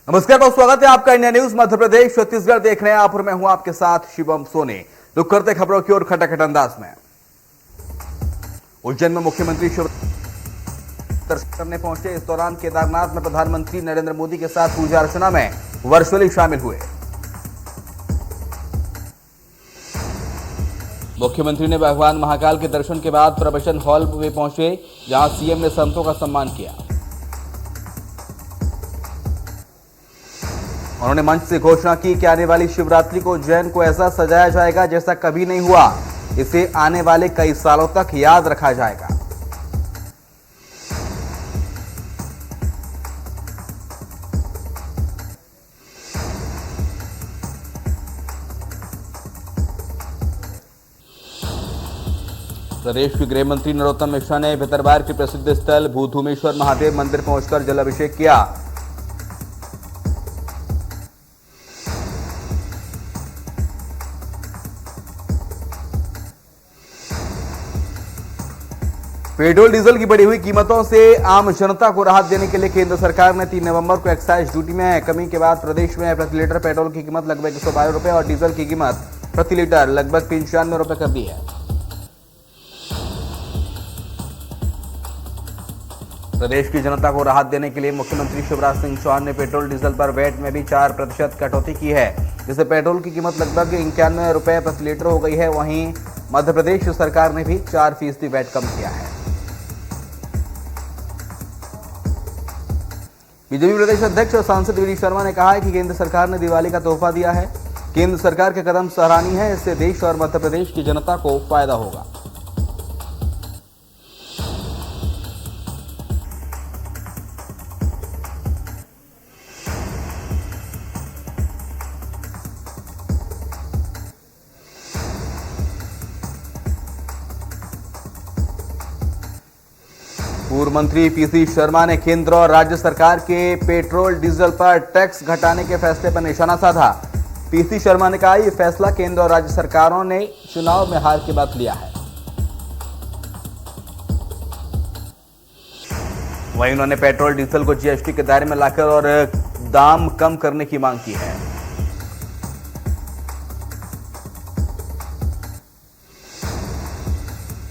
नमस्कार, बहुत स्वागत है आपका इंडिया न्यूज मध्य प्रदेश छत्तीसगढ़ देख रहे हैं आप और मैं हूं आपके साथ शिवम सोनी। रुक करते खबरों की ओर खटाखट अंदाज में। उज्जैन में मुख्यमंत्री शिवराज दर्शन करने पहुंचे। इस दौरान केदारनाथ में प्रधानमंत्री नरेंद्र मोदी के साथ पूजा अर्चना में वर्चुअली शामिल हुए। मुख्यमंत्री ने भगवान महाकाल के दर्शन के बाद प्रवचन हॉल में पहुंचे, जहां सीएम ने संतों का सम्मान किया। उन्होंने मंच से घोषणा की कि आने वाली शिवरात्रि को उज्जैन को ऐसा सजाया जाएगा जैसा कभी नहीं हुआ। इसे आने वाले कई सालों तक याद रखा जाएगा। प्रदेश के गृह मंत्री नरोत्तम मिश्रा ने भितरवार के प्रसिद्ध स्थल भूधूमेश्वर महादेव मंदिर पहुंचकर जलाभिषेक किया। पेट्रोल डीजल की बढ़ी हुई कीमतों से आम जनता को राहत देने के लिए केंद्र सरकार ने 3 नवंबर को एक्साइज ड्यूटी में कमी के बाद प्रदेश में प्रति लीटर पेट्रोल की कीमत लगभग 112 रुपए और डीजल की कीमत प्रति लीटर लगभग 95 रुपए कर दी है। प्रदेश की जनता को राहत देने के लिए मुख्यमंत्री शिवराज सिंह चौहान ने पेट्रोल डीजल पर वैट में भी 4% कटौती की है, जिससे पेट्रोल की कीमत लगभग 91 रुपए प्रति लीटर हो गई है। वहीं मध्य प्रदेश सरकार ने भी 4% वैट कम किया है। बीजेपी प्रदेश अध्यक्ष और सांसद वी डी शर्मा ने कहा है कि केंद्र सरकार ने दिवाली का तोहफा दिया है। केंद्र सरकार के कदम सराहनीय है, इससे देश और मध्य प्रदेश की जनता को फायदा होगा। पूर्व मंत्री पीसी शर्मा ने केंद्र और राज्य सरकार के पेट्रोल डीजल पर टैक्स घटाने के फैसले पर निशाना साधा। पीसी शर्मा ने कहा, यह फैसला केंद्र और राज्य सरकारों ने चुनाव में हार के बाद लिया है। वहीं उन्होंने पेट्रोल डीजल को जीएसटी के दायरे में लाकर और दाम कम करने की मांग की है।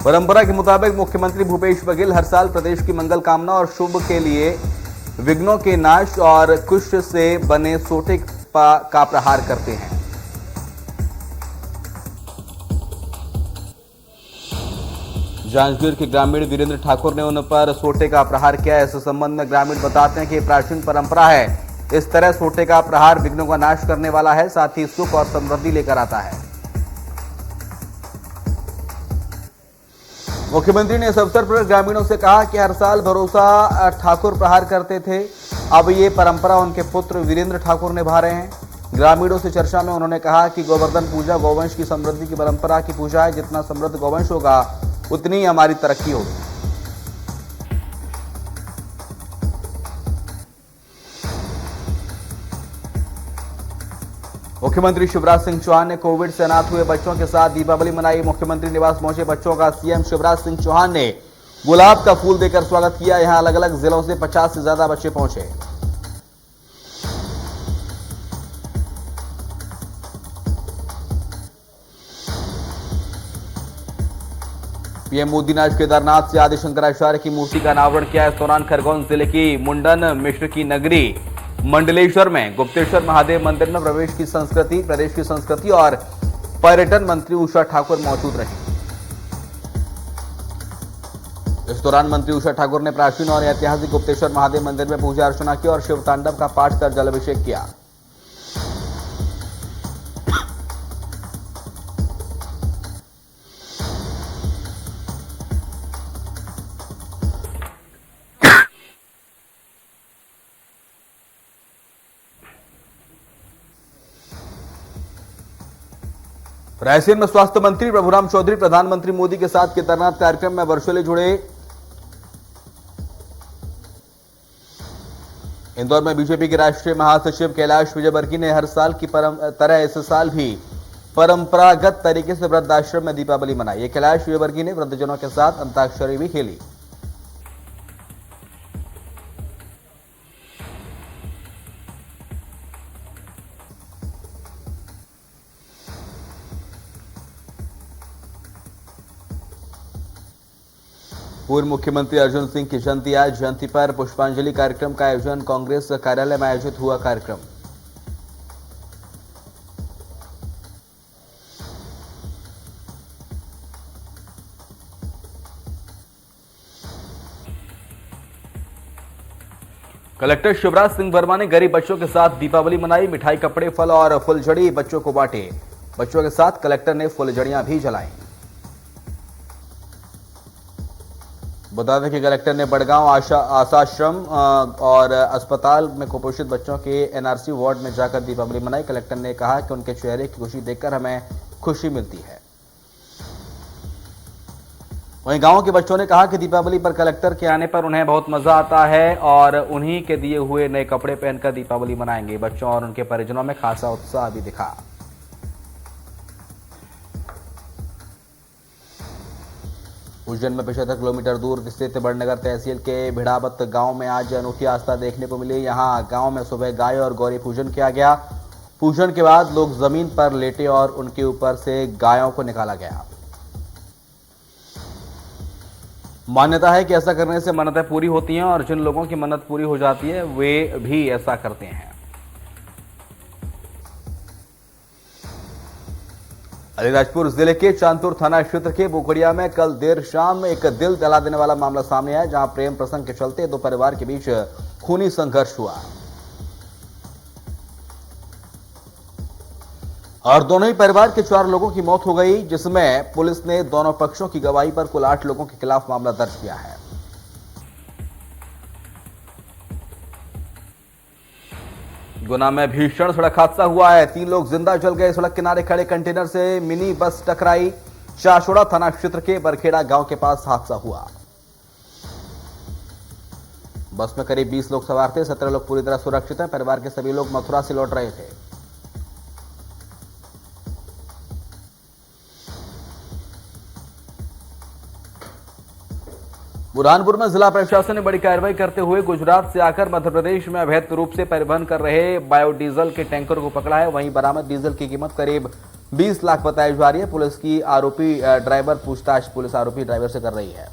परंपरा के मुताबिक मुख्यमंत्री भूपेश बघेल हर साल प्रदेश की मंगल कामना और शुभ के लिए विघ्नों के नाश और कुश से बने सोटे का प्रहार करते हैं। जांजगीर के ग्रामीण वीरेंद्र ठाकुर ने उन पर सोटे का प्रहार किया। इस संबंध में ग्रामीण बताते हैं कि प्राचीन परंपरा है। इस तरह सोटे का प्रहार विघ्नों का नाश करने वाला है, साथ ही सुख और समृद्धि लेकर आता है। मुख्यमंत्री ने इस अवसर पर ग्रामीणों से कहा कि हर साल भरोसा ठाकुर प्रहार करते थे, अब ये परंपरा उनके पुत्र वीरेंद्र ठाकुर निभा रहे हैं। ग्रामीणों से चर्चा में उन्होंने कहा कि गोवर्धन पूजा गौवंश की समृद्धि की परंपरा की पूजा है। जितना समृद्ध गौवंश होगा उतनी ही हमारी तरक्की होगी। मुख्यमंत्री शिवराज सिंह चौहान ने कोविड से अनाथ हुए बच्चों के साथ दीपावली मनाई। मुख्यमंत्री निवास पहुंचे बच्चों का सीएम शिवराज सिंह चौहान ने गुलाब का फूल देकर स्वागत किया। यहां अलग अलग जिलों से 50 से ज्यादा बच्चे पहुंचे। पीएम मोदी ने आज केदारनाथ से आदि शंकराचार्य की मूर्ति का अनावरण किया। इस दौरान खरगोन जिले की मुंडन मिश्र की नगरी मंडलेश्वर में गुप्तेश्वर महादेव मंदिर में प्रदेश की संस्कृति और पर्यटन मंत्री उषा ठाकुर मौजूद रही। इस दौरान मंत्री उषा ठाकुर ने प्राचीन और ऐतिहासिक गुप्तेश्वर महादेव मंदिर में पूजा अर्चना की और शिव तांडव का पाठ कर जलाभिषेक किया। रायसेन में स्वास्थ्य मंत्री प्रभुराम चौधरी प्रधानमंत्री मोदी के साथ केदारनाथ कार्यक्रम में वर्चुअली जुड़े। इंदौर में बीजेपी के राष्ट्रीय महासचिव कैलाश विजयवर्गीय ने हर साल की तरह इस साल भी परंपरागत तरीके से वृद्धाश्रम में दीपावली मनाई। कैलाश विजयवर्गीय ने वृद्धजनों के साथ अंताक्षरी भी खेली। पूर्व मुख्यमंत्री अर्जुन सिंह की जयंती। आज जयंती पर पुष्पांजलि कार्यक्रम का आयोजन कांग्रेस कार्यालय में आयोजित हुआ। कार्यक्रम कलेक्टर शिवराज सिंह वर्मा ने गरीब बच्चों के साथ दीपावली मनाई। मिठाई, कपड़े, फल और फुलझड़ी बच्चों को बांटे। बच्चों के साथ कलेक्टर ने फुलझड़ियां भी जलाई। बता दें कि कलेक्टर ने बड़गांव आशाश्रम और अस्पताल में कुपोषित बच्चों के एनआरसी वार्ड में जाकर दीपावली मनाई। कलेक्टर ने कहा कि उनके चेहरे की खुशी देखकर हमें खुशी मिलती है। वहीं गांव के बच्चों ने कहा कि दीपावली पर कलेक्टर के आने पर उन्हें बहुत मजा आता है और उन्हीं के दिए हुए नए कपड़े पहनकर दीपावली मनाएंगे। बच्चों और उनके परिजनों में खासा उत्साह भी दिखा। उज्जैन में 75 किलोमीटर दूर स्थित बड़नगर तहसील के भिड़ावत गांव में आज अनोखी आस्था देखने को मिली। यहां गांव में सुबह गाय और गौरी पूजन किया गया। पूजन के बाद लोग जमीन पर लेटे और उनके ऊपर से गायों को निकाला गया। मान्यता है कि ऐसा करने से मन्नतें पूरी होती हैं और जिन लोगों की मन्नत पूरी हो जाती है वे भी ऐसा करते हैं। अलीराजपुर जिले के चांदपुर थाना क्षेत्र के बोकड़िया में कल देर शाम एक दिल दहला देने वाला मामला सामने आया, जहां प्रेम प्रसंग के चलते दो परिवार के बीच खूनी संघर्ष हुआ और दोनों ही परिवार के 4 लोगों की मौत हो गई, जिसमें पुलिस ने दोनों पक्षों की गवाही पर कुल 8 लोगों के खिलाफ मामला दर्ज किया है। गुना में भीषण सड़क हादसा हुआ है। 3 लोग जिंदा जल गए। सड़क किनारे खड़े कंटेनर से मिनी बस टकराई। चाशोड़ा थाना क्षेत्र के बरखेड़ा गांव के पास हादसा हुआ। बस में करीब 20 लोग सवार थे। 17 लोग पूरी तरह सुरक्षित हैं। परिवार के सभी लोग मथुरा से लौट रहे थे। बुरहानपुर में जिला प्रशासन ने बड़ी कार्रवाई करते हुए गुजरात से आकर मध्य प्रदेश में अवैध रूप से परिवहन कर रहे बायोडीजल के टैंकर को पकड़ा है। वहीं बरामद डीजल की कीमत करीब 20 लाख बताई जा रही है। पुलिस की आरोपी ड्राइवर पूछताछ पुलिस आरोपी ड्राइवर से कर रही है।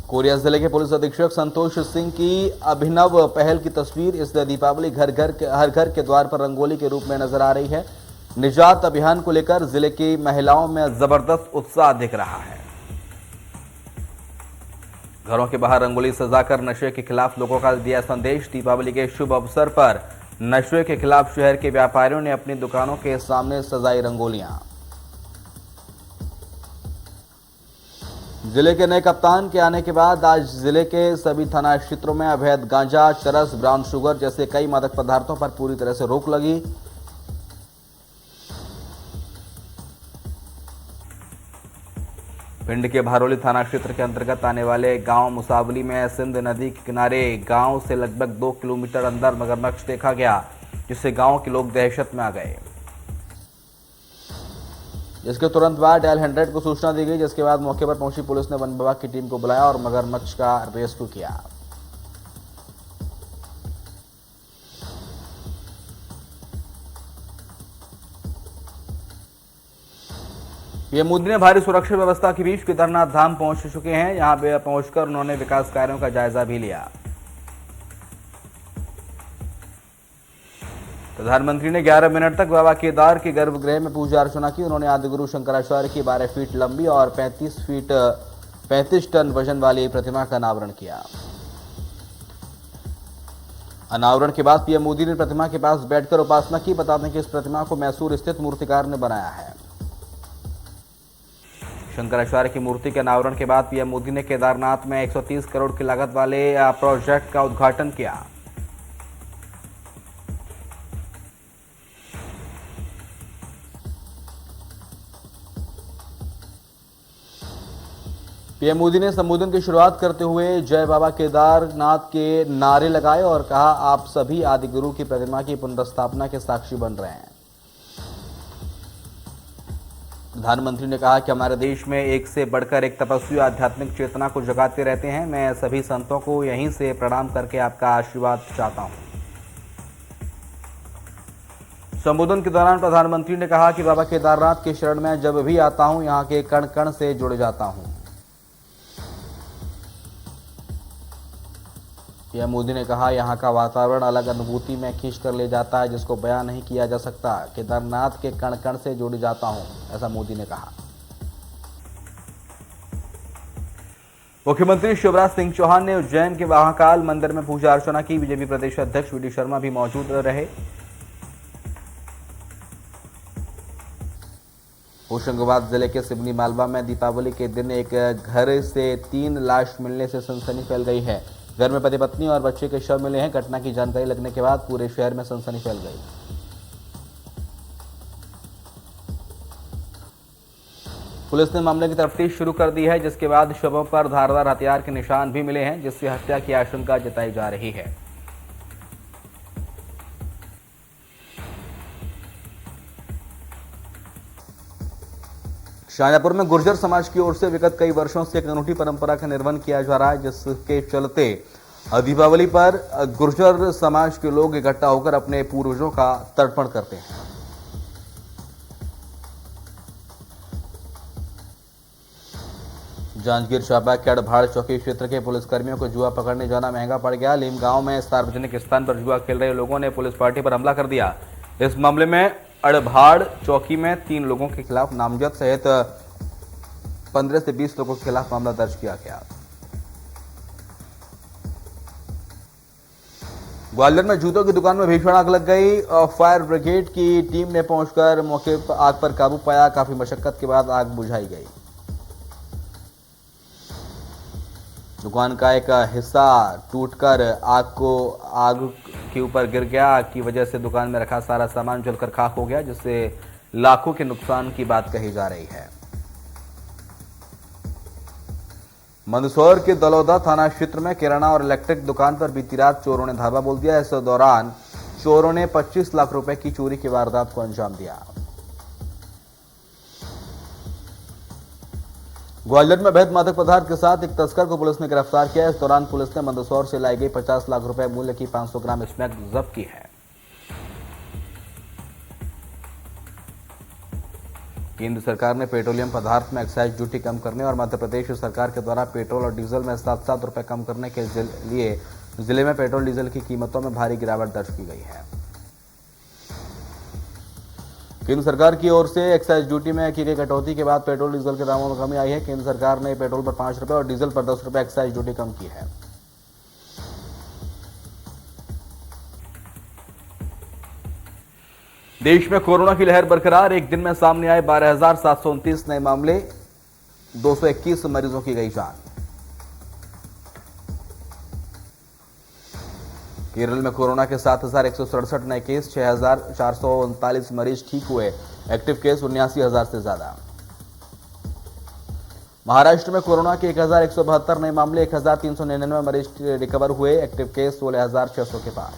कोरिया जिले के पुलिस अधीक्षक संतोष सिंह की अभिनव पहल की तस्वीर इस दीपावली हर घर के द्वार पर रंगोली के रूप में नजर आ रही है। निजात अभियान को लेकर जिले की महिलाओं में जबरदस्त उत्साह दिख रहा है। घरों के बाहर रंगोली सजाकर नशे के खिलाफ लोगों का दिया संदेश। दीपावली के शुभ अवसर पर नशे के खिलाफ शहर के व्यापारियों ने अपनी दुकानों के सामने सजाई रंगोलियां। जिले के नए कप्तान के आने के बाद आज जिले के सभी थाना क्षेत्रों में अवैध गांजा, चरस, ब्राउन शुगर जैसे कई मादक पदार्थों पर पूरी तरह से रोक लगी। भिंड के भारोली थाना क्षेत्र के अंतर्गत आने वाले गांव मुसावली में सिंध नदी के किनारे गांव से लगभग 2 किलोमीटर अंदर मगरमच्छ देखा गया, जिससे गांव के लोग दहशत में आ गए। जिसके तुरंत बाद डायल 100 को सूचना दी गई, जिसके बाद मौके पर पहुंची पुलिस ने वन विभाग की टीम को बुलाया और मगरमच्छ का रेस्क्यू किया। पीएम मोदी ने भारी सुरक्षा व्यवस्था के बीच केदारनाथ धाम पहुंच चुके हैं। यहां पे पहुंचकर उन्होंने विकास कार्यों का जायजा भी लिया। प्रधानमंत्री ने 11 मिनट तक बाबा केदार के गर्भगृह में पूजा अर्चना की। उन्होंने आदिगुरु शंकराचार्य की 12 फीट लंबी और 35 टन वजन वाली प्रतिमा का अनावरण किया। अनावरण के बाद पीएम मोदी ने प्रतिमा के पास बैठकर उपासना की। बता दें कि इस प्रतिमा को मैसूर स्थित मूर्तिकार ने बनाया है। शंकराचार्य की मूर्ति के अनावरण के बाद पीएम मोदी ने केदारनाथ में 130 करोड़ की लागत वाले प्रोजेक्ट का उद्घाटन किया। पीएम मोदी ने संबोधन की शुरुआत करते हुए जय बाबा केदारनाथ के नारे लगाए और कहा, आप सभी आदिगुरु की प्रतिमा की पुनर्स्थापना के साक्षी बन रहे हैं। प्रधानमंत्री ने कहा कि हमारे देश में एक से बढ़कर एक तपस्वी आध्यात्मिक चेतना को जगाते रहते हैं। मैं सभी संतों को यहीं से प्रणाम करके आपका आशीर्वाद चाहता हूं। संबोधन के दौरान प्रधानमंत्री ने कहा कि बाबा केदारनाथ के शरण में जब भी आता हूं, यहां के कण कण से जुड़ जाता हूं। पीएम मोदी ने कहा, यहां का वातावरण अलग अनुभूति में खींच कर ले जाता है जिसको बयां नहीं किया जा सकता। केदारनाथ के कण कण से जुड़ जाता हूं, ऐसा मोदी ने कहा। मुख्यमंत्री शिवराज सिंह चौहान ने उज्जैन के महाकाल मंदिर में पूजा अर्चना की। बीजेपी प्रदेश अध्यक्ष वी डी शर्मा भी मौजूद रहे। होशंगाबाद जिले के सिवनी मालवा में दीपावली के दिन एक घर से 3 लाश मिलने से सनसनी फैल गई है। घर में पति पत्नी और बच्चे के शव मिले हैं। घटना की जानकारी लगने के बाद पूरे शहर में सनसनी फैल गई। पुलिस ने मामले की तफ्तीश शुरू कर दी है, जिसके बाद शवों पर धारदार हथियार के निशान भी मिले हैं, जिससे हत्या की आशंका जताई जा रही है। शाजापुर में गुर्जर समाज की ओर से विगत कई वर्षों से एक अनूठी परंपरा का निर्वहन किया जा रहा है, जिसके चलते दीपावली पर गुर्जर समाज के लोग इकट्ठा होकर अपने पूर्वजों का तर्पण करते हैं। जांजगीर चांपा के अड़भाड़ चौकी क्षेत्र के पुलिसकर्मियों को जुआ पकड़ने जाना महंगा पड़ गया। लीम गांव में सार्वजनिक स्थान पर जुआ खेल रहे लोगों ने पुलिस पार्टी पर हमला कर दिया। इस मामले में अड़भाड़ चौकी में 3 लोगों के खिलाफ नामजद सहित 15 से 20 लोगों के खिलाफ मामला दर्ज किया गया। ग्वालियर में जूतों की दुकान में भीषण आग लग गई। फायर ब्रिगेड की टीम ने पहुंचकर मौके पर आग पर काबू पाया। काफी मशक्कत के बाद आग बुझाई गई। दुकान का एक हिस्सा टूटकर आग के ऊपर गिर गया। आग की वजह से दुकान में रखा सारा सामान जलकर खाक हो गया, जिससे लाखों के नुकसान की बात कही जा रही है। मंदसौर के दलौदा थाना क्षेत्र में किराना और इलेक्ट्रिक दुकान पर बीती रात चोरों ने धावा बोल दिया। इस दौरान चोरों ने 25 लाख रुपए की चोरी की वारदात को अंजाम दिया। ग्वालियर में अवैध मादक पदार्थ के साथ एक तस्कर को पुलिस ने गिरफ्तार किया। इस दौरान पुलिस ने मंदसौर से लाई गई 50 लाख रुपए मूल्य की 500 ग्राम स्मैक जब्त की है। केंद्र सरकार ने पेट्रोलियम पदार्थ में एक्साइज ड्यूटी कम करने और मध्य प्रदेश सरकार के द्वारा पेट्रोल और डीजल में 7-7 रुपए कम करने के लिए जिले में पेट्रोल डीजल की कीमतों में भारी गिरावट दर्ज की गई है। केंद्र सरकार की ओर से एक्साइज ड्यूटी में की गई कटौती के बाद पेट्रोल डीजल के दामों में कमी आई है। केंद्र सरकार ने पेट्रोल पर 5 रुपए और डीजल पर 10 रुपए एक्साइज ड्यूटी कम की है। देश में कोरोना की लहर बरकरार। एक दिन में सामने आए 12,729 नए मामले, 221 मरीजों की गई जान। केरल में कोरोना के 7,167 नए केस, 6,439 मरीज ठीक हुए। एक्टिव केस 79,000 से ज्यादा। महाराष्ट्र में कोरोना के 1,172 नए मामले, 1,399 मरीज रिकवर हुए। एक्टिव केस 16,600 के पार।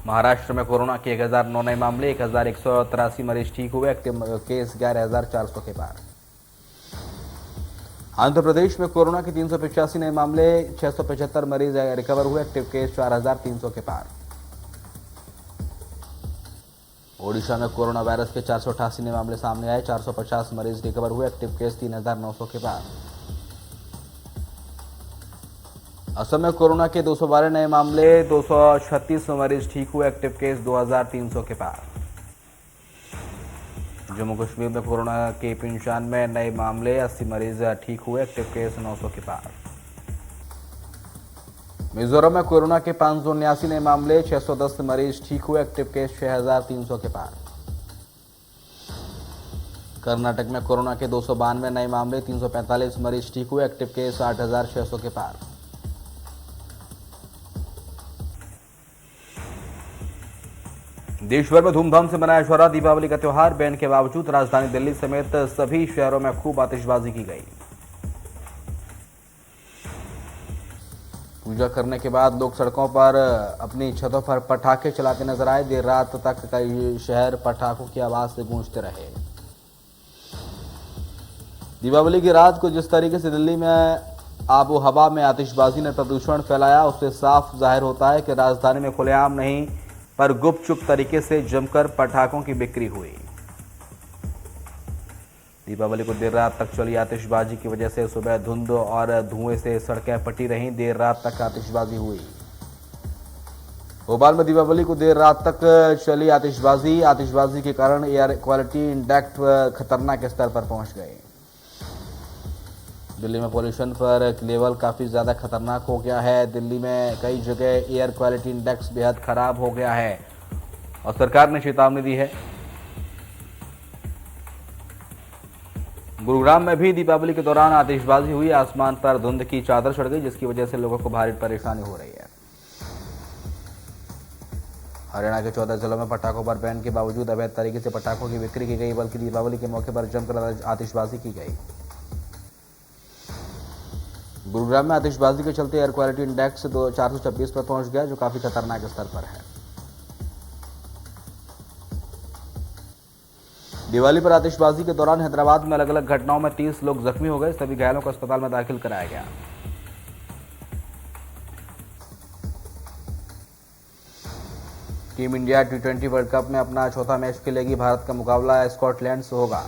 महाराष्ट्र में कोरोना के 1,009 नए मामले, 1,183 मरीज ठीक हुए। एक्टिव केस 11,400 के पार। आंध्र प्रदेश में कोरोना के 385 नए मामले, 675 मरीज रिकवर हुए। एक्टिव केस 4,300 के पार। ओडिशा में कोरोना वायरस के 488 नए मामले सामने आए, 450 मरीज रिकवर हुए। एक्टिव केस 3,900 के पार। असम में कोरोना के 212 नए मामले, 236 मरीज ठीक हुए। एक्टिव केस 2,300 के पार। जम्मू कश्मीर में कोरोना के 95 नए मामले, 80 मरीज ठीक हुए। एक्टिव केस 900 के पार। मिजोरम में कोरोना के 579 नए मामले, 610 मरीज ठीक हुए। एक्टिव केस 6,300 के पार। कर्नाटक में कोरोना के 292 नए मामले, 345 मरीज ठीक हुए। एक्टिव केस 8,600 के पार। देश भर में धूमधाम से मनाया जा रहा दीपावली का त्योहार। बैन के बावजूद राजधानी दिल्ली समेत सभी शहरों में खूब आतिशबाजी की गई। पूजा करने के बाद लोग सड़कों पर अपनी छतों पर पटाखे चलाते नजर आए। देर रात तक कई शहर पटाखों की आवाज से गूंजते रहे। दीपावली की रात को जिस तरीके से दिल्ली में आबो हवा में आतिशबाजी ने प्रदूषण फैलाया, उससे साफ जाहिर होता है कि राजधानी में खुलेआम नहीं पर गुपचुप तरीके से जमकर पटाखों की बिक्री हुई। दीपावली को देर रात तक चली आतिशबाजी की वजह से सुबह धुंध और धुएं से सड़कें फटी रहीं। देर रात तक आतिशबाजी हुई। भोपाल में दीपावली को देर रात तक चली आतिशबाजी के कारण एयर क्वालिटी इंडेक्स खतरनाक स्तर पर पहुंच गए। दिल्ली में पोल्यूशन पर लेवल काफ़ी ज़्यादा खतरनाक हो गया है। दिल्ली में कई जगह एयर क्वालिटी इंडेक्स बेहद खराब हो गया है और सरकार ने चेतावनी दी है। गुरुग्राम में भी दीपावली के दौरान आतिशबाजी हुई। आसमान पर धुंध की चादर चढ़ गई, जिसकी वजह से लोगों को भारी परेशानी हो रही है। हरियाणा के 14 जिलों में पटाखों पर बैन के बावजूद अवैध तरीके से पटाखों की बिक्री की गई, बल्कि दीपावली के मौके पर जमकर आतिशबाजी की गई। गुरुग्राम में आतिशबाजी के चलते एयर क्वालिटी इंडेक्स 426 पर पहुंच गया, जो काफी खतरनाक स्तर पर है। दिवाली पर आतिशबाजी के दौरान हैदराबाद में अलग अलग घटनाओं में 30 लोग जख्मी हो गए। सभी घायलों को अस्पताल में दाखिल कराया गया। Team India T20 world cup में अपना चौथा मैच खेलेगी। भारत का मुकाबला स्कॉटलैंड से होगा।